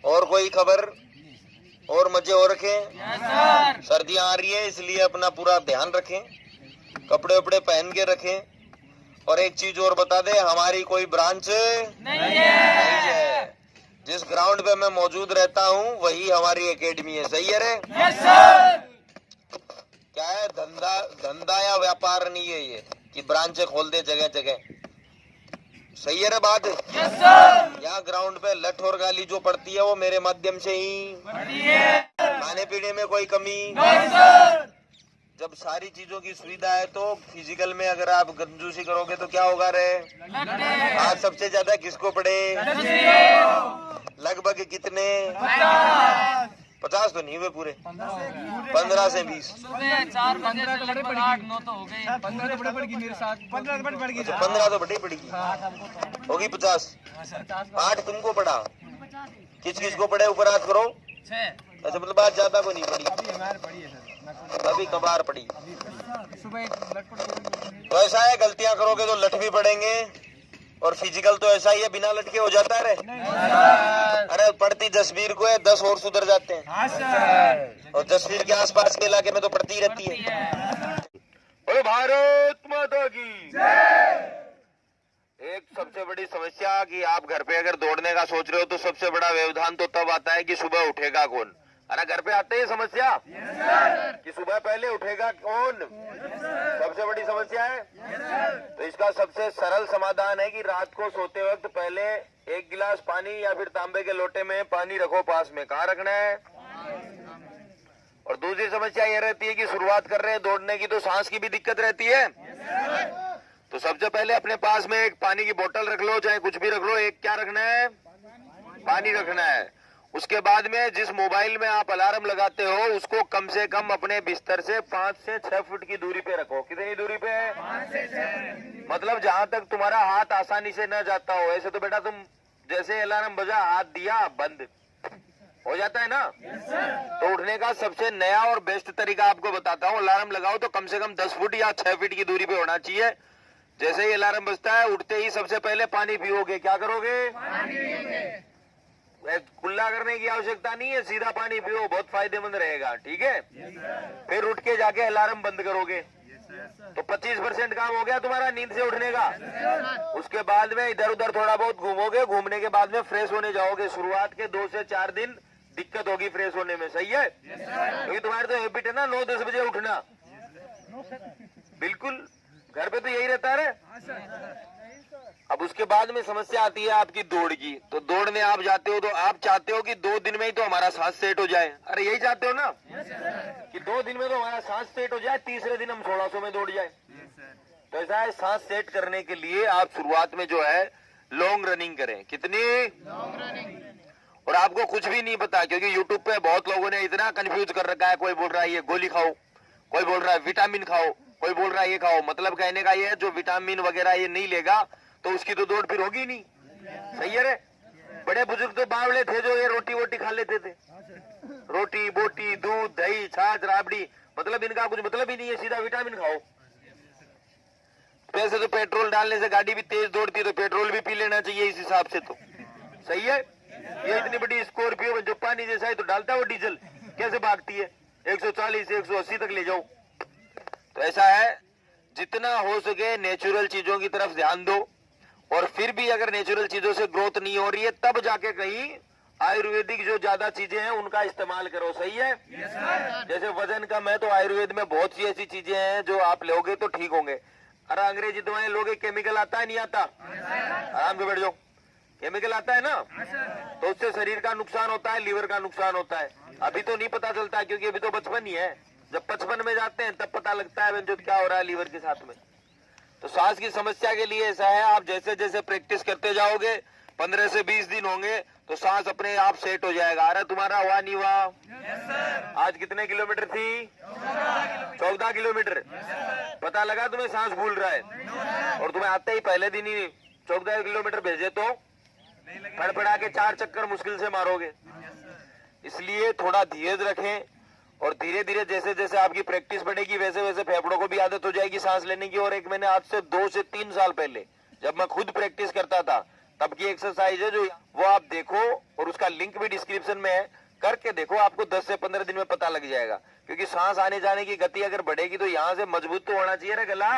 और कोई खबर और मजे हो रखे? सर्दियां आ रही है इसलिए अपना पूरा ध्यान रखें, कपड़े वपड़े पहन के रखें। और एक चीज और बता दे, हमारी कोई ब्रांच नहीं है। जिस ग्राउंड पे मैं मौजूद रहता हूँ वही हमारी एकेडमी है। सही है रे? क्या है, धंधा या व्यापार नहीं है ये कि ब्रांचें खोल दे जगह जगह। सही है रे बात? यहाँ ग्राउंड पे लठ और गाली जो पड़ती है वो मेरे माध्यम से ही खाने पीने में कोई कमी जब सारी चीजों की सुविधा है तो फिजिकल में अगर आप कंजूसी करोगे तो क्या होगा रे? आज सबसे ज्यादा किसको पड़े? लगभग कितने? 50 तो नहीं हुए पूरे, 15 से 20। 4 बजे से लगभग 8-9 तो हो गए। 15 तो बड़े पड़ेगी मेरे साथ, 15 तो बड़ी पड़ेगी। 15 तो बड़ी पड़ेगी, होगी 50। 8 तुमको पड़ा, किस किस को पड़े? ऊपर हाथ करो। 6। अच्छा, मतलब बात ज्यादा को नहीं पड़ी, अभी कबार पड़ी। तो ऐसा है, गलतियां करोगे तो लठ भी पड़ेंगे, और फिजिकल तो ऐसा ही है, बिना लटके हो जाता है रे। अरे पड़ती जसवीर को है, 10 और सुधर जाते हैं। और जसवीर के आसपास के इलाके में तो पड़ती रहती है। बोलो भारत माता की। एक सबसे बड़ी समस्या कि आप घर पे अगर दौड़ने का सोच रहे हो तो सबसे बड़ा व्यवधान तो तब आता है कि सुबह उठेगा कौन। अरे घर पे आते ही समस्या कि सुबह पहले उठेगा कौन, सबसे बड़ी समस्या है। तो इसका सबसे सरल समाधान है कि रात को सोते वक्त पहले 1 गिलास पानी या फिर तांबे के लोटे में पानी रखो पास में। कहाँ रखना है? और दूसरी समस्या यह रहती है कि शुरुआत कर रहे हैं दौड़ने की तो सांस की भी दिक्कत रहती है। तो सबसे पहले अपने पास में एक पानी की बोतल रख लो, चाहे कुछ भी रख लो। एक क्या रखना है? पानी रखना है। उसके बाद में जिस मोबाइल में आप अलार्म लगाते हो उसको कम से कम अपने बिस्तर से 5 से 6 फुट की दूरी पे रखो। कितनी दूरी पे? 5 से 6। मतलब जहां तक तुम्हारा हाथ आसानी से न जाता हो। ऐसे तो बेटा तुम जैसे अलार्म बजा हाथ दिया बंद हो जाता है ना। तो उठने का सबसे नया और बेस्ट तरीका आपको बताता हूँ। अलार्म लगाओ तो कम से कम 10 फुट या 6 फीट की दूरी पे होना चाहिए। जैसे ही अलार्म बजता है उठते ही सबसे पहले पानी पियोगे। क्या करोगे? पानी पियोगे। कुल्ला करने की आवश्यकता नहीं है, सीधा पानी पियो, बहुत फायदेमंद रहेगा। ठीक है? फिर उठ के जाके अलार्म बंद करोगे तो 25% काम हो गया तुम्हारा नींद से उठने का। उसके बाद में इधर उधर थोड़ा बहुत घूमोगे, घूमने के बाद में फ्रेश होने जाओगे। शुरुआत के 2 से 4 दिन दिक्कत होगी फ्रेश होने में। सही है? क्योंकि तुम्हारे तो हैबिट है ना 9-10 बजे उठना। बिल्कुल, घर पे तो यही रहता है। अब उसके बाद में समस्या आती है आपकी दौड़ की। तो दौड़ में आप जाते हो तो आप चाहते हो कि 2 दिन में ही तो हमारा सांस सेट हो जाए। अरे यही चाहते हो ना कि 2 दिन में तो हमारा सांस सेट हो जाए, तीसरे दिन हम 1600 में दौड़ जाए। तो ऐसा है, सांस सेट करने के लिए आप शुरुआत में जो है लॉन्ग रनिंग करें। कितनी? Long running. और आपको कुछ भी नहीं पता, क्योंकि यूट्यूब पे बहुत लोगों ने इतना कंफ्यूज कर रखा है। कोई बोल रहा है ये गोली खाओ, कोई बोल रहा है विटामिन खाओ, कोई बोल रहा है ये खाओ। मतलब कहने का ये है जो विटामिन वगैरह ये नहीं लेगा तो उसकी तो दौड़ फिर होगी नहीं। सही है रे? बड़े बुजुर्ग तो बावले थे जो ये रोटी वोटी खा लेते थे, रोटी बोटी दूध दही छाछ राबड़ी। मतलब इनका कुछ मतलब ही नहीं है, सीधा विटामिन खाओ। वैसे तो पेट्रोल डालने से गाड़ी भी तेज दौड़ती है, तो पेट्रोल भी पी लेना चाहिए इस हिसाब से। तो सही है? ये इतनी बड़ी स्कॉर्पियो जो पानी जैसा है तो डालता है वो डीजल, कैसे भागती है? 140 से 180 तक ले जाओ। तो ऐसा है, जितना हो सके नेचुरल चीजों की तरफ ध्यान दो। और फिर भी अगर नेचुरल चीजों से ग्रोथ नहीं हो रही है तब जाके कहीं आयुर्वेदिक जो ज्यादा चीजें हैं उनका इस्तेमाल करो। सही है? जैसे वजन कम है तो आयुर्वेद में बहुत सी ऐसी चीजें हैं जो आप लोगे तो ठीक होंगे। अरे अंग्रेजी दवाएं लोगे, केमिकल आता है नहीं आता? आराम से बैठ जाओ। केमिकल आता है ना, तो उससे शरीर का नुकसान होता है, लीवर का नुकसान होता है। अभी तो नहीं पता चलता क्योंकि अभी तो बचपन ही है। जब 55 में जाते हैं तब पता लगता है जो क्या हो रहा है लीवर के साथ में। तो सांस की समस्या के लिए ऐसा है, आप जैसे जैसे प्रैक्टिस करते जाओगे 15 से 20 दिन होंगे तो सांस अपने आप सेट हो जाएगा। अरे तुम्हारा हुआ नहीं हुआ? आज कितने किलोमीटर थी? 14 किलोमीटर। पता लगा तुम्हें सांस भूल रहा है और तुम्हें आते ही पहले दिन ही 14 किलोमीटर भेजे तो फड़फड़ा के 4 चक्कर मुश्किल से मारोगे। इसलिए थोड़ा धीरज रखें और धीरे धीरे जैसे जैसे आपकी प्रैक्टिस बढ़ेगी वैसे वैसे फेफड़ों को भी आदत हो जाएगी सांस लेने की। और एक मैंने आज से 2 से 3 साल पहले जब मैं खुद प्रैक्टिस करता था तब की एक्सरसाइज है जो वो आप देखो, और उसका लिंक भी डिस्क्रिप्शन में है, करके देखो, आपको 10 से 15 दिन में पता लग जाएगा। क्योंकि सांस आने जाने की गति अगर बढ़ेगी तो यहाँ से मजबूत तो होना चाहिए ना गला,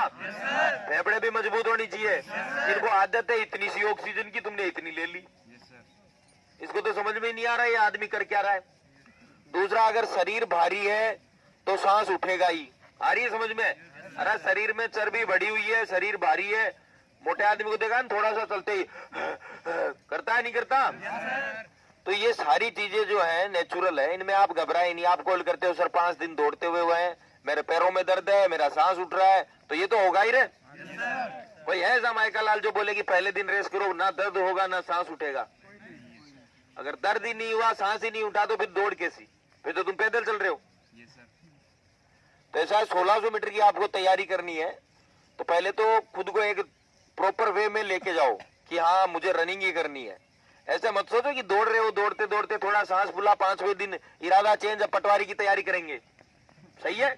फेफड़े भी मजबूत होनी चाहिए। इनको आदत है इतनी सी ऑक्सीजन की, तुमने इतनी ले ली, इसको तो समझ में नहीं आ रहा है ये आदमी कर क्या रहा है। दूसरा, अगर शरीर भारी है तो सांस उठेगा ही, आ रही है समझ में? अरे शरीर में चर्बी बढ़ी हुई है, शरीर भारी है, मोटे आदमी को देखा ना थोड़ा सा चलते ही करता है, नहीं करता? तो ये सारी चीजें जो है नेचुरल है, इनमें आप घबराए नहीं। आप कॉल करते हो सर 5 दिन दौड़ते हुए हैं, मेरे पैरों में दर्द है, मेरा सांस उठ रहा है, तो ये तो होगा ही रे। कोई है ऐसा माइका लाल जो बोले कि पहले दिन रेस करो ना दर्द होगा ना सांस उठेगा? अगर दर्द ही नहीं हुआ, सांस ही नहीं उठा, तो फिर दौड़ कैसी? फिर तो तुम पैदल चल रहे हो। तो ऐसा 1600 मीटर की आपको तैयारी करनी है, तो पहले तो खुद को एक प्रॉपर वे में लेके जाओ कि हाँ मुझे रनिंग ही करनी है। ऐसे मत सोचो कि दौड़ रहे हो, दौड़ते दौड़ते थोड़ा सांस फूला, 5वें दिन इरादा चेंज, अब पटवारी की तैयारी करेंगे। सही है,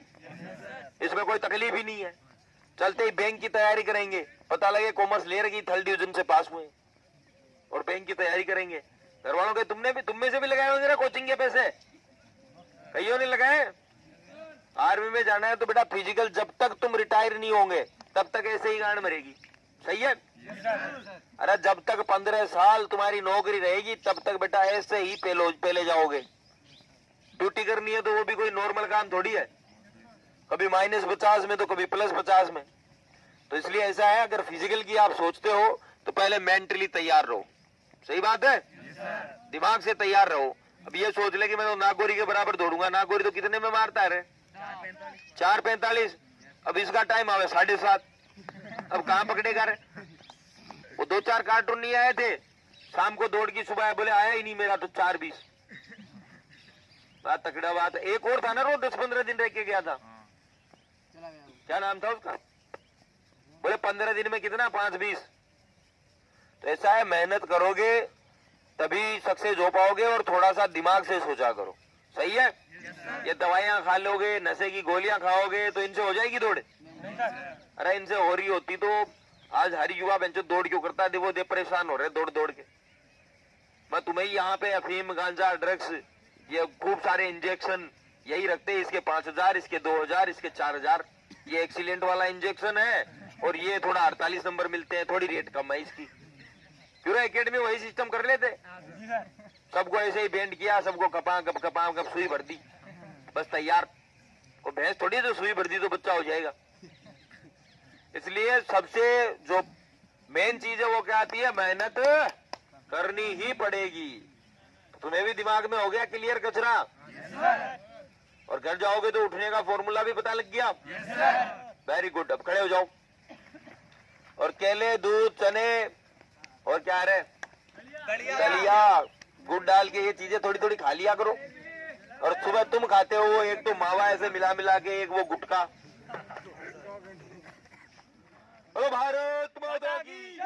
इसमें कोई तकलीफ ही नहीं है। चलते ही बैंक की तैयारी करेंगे, पता लगे कॉमर्स ले रही, 3rd डिवीजन से पास हुए और बैंक की तैयारी करेंगे। घर वालों के तुम में से भी लगाए होंगे ना कोचिंग के पैसे, कईयों ने लगाए। आर्मी में जाना है तो बेटा फिजिकल जब तक तुम रिटायर नहीं होंगे तब तक ऐसे ही गांड मरेगी। सही है? अरे जब तक 15 साल तुम्हारी नौकरी रहेगी तब तक बेटा ऐसे ही पहले जाओगे। ड्यूटी करनी है तो वो भी कोई नॉर्मल काम थोड़ी है, कभी -50 में तो कभी +50 में। तो इसलिए ऐसा है, अगर फिजिकल की आप सोचते हो तो पहले मेंटली तैयार रहो। सही बात है, दिमाग से तैयार रहो। अब ये सोच ले कि मैं तो नागौरी के बराबर दौड़ूंगा, नागौरी तो कितने में मारता है रे? 4:45। अब इसका टाइम आवे 7:30, अब कहाँ पकड़ेगा रे? वो 2-4 कार्टून नहीं आए थे शाम को दौड़ की, सुबह बोले आया ही नहीं मेरा तो 4:20। बात तकड़ा बात है। एक और था ना रोज 10-15 दिन रह के गया था, क्या नाम था उसका? बोले 15 दिन में कितना, 5:20। तो ऐसा है, मेहनत करोगे तभी सक्सेस हो पाओगे, और थोड़ा सा दिमाग से सोचा करो। सही है? ये दवाइयां खा लोगे, नशे की गोलियां खाओगे तो इनसे हो जाएगी दौड़? अरे इनसे हो रही होती तो आज हर युवा बच्चों दौड़ क्यों करता है? वो दे परेशान हो रहे दौड़ दौड़ के। मैं तुम्हें यहाँ पे अफीम, गांजा, ड्रग्स, ये खूब सारे इंजेक्शन यही रखते हैं। इसके 5000, इसके 2000, इसके 4000। ये एक्सीलेंट वाला इंजेक्शन है, और ये थोड़ा 48 नंबर मिलते हैं, थोड़ी रेट कम है इसकी। पूरा एकेडमी वही सिस्टम कर लेते, सबको ऐसे ही बैंड किया, सबको कप सुई भर दी, बस तैयार। और भैंस थोड़ी तो सुई भर दी तो बच्चा हो जाएगा। इसलिए सबसे जो मेन चीज है वो क्या आती है? मेहनत करनी ही पड़ेगी। तुम्हें भी दिमाग में हो गया क्लियर कचरा? और घर जाओगे तो उठने का फॉर्मूला भी पता लग गया? Very good. अब खड़े हो जाओ, और केले, दूध, चने और क्या है, दलिया, गुड़ डाल के ये चीजें थोड़ी थोड़ी खा लिया करो। और सुबह तुम खाते हो एक तो मावा ऐसे मिला मिला के, एक वो गुटखा। भारत माता की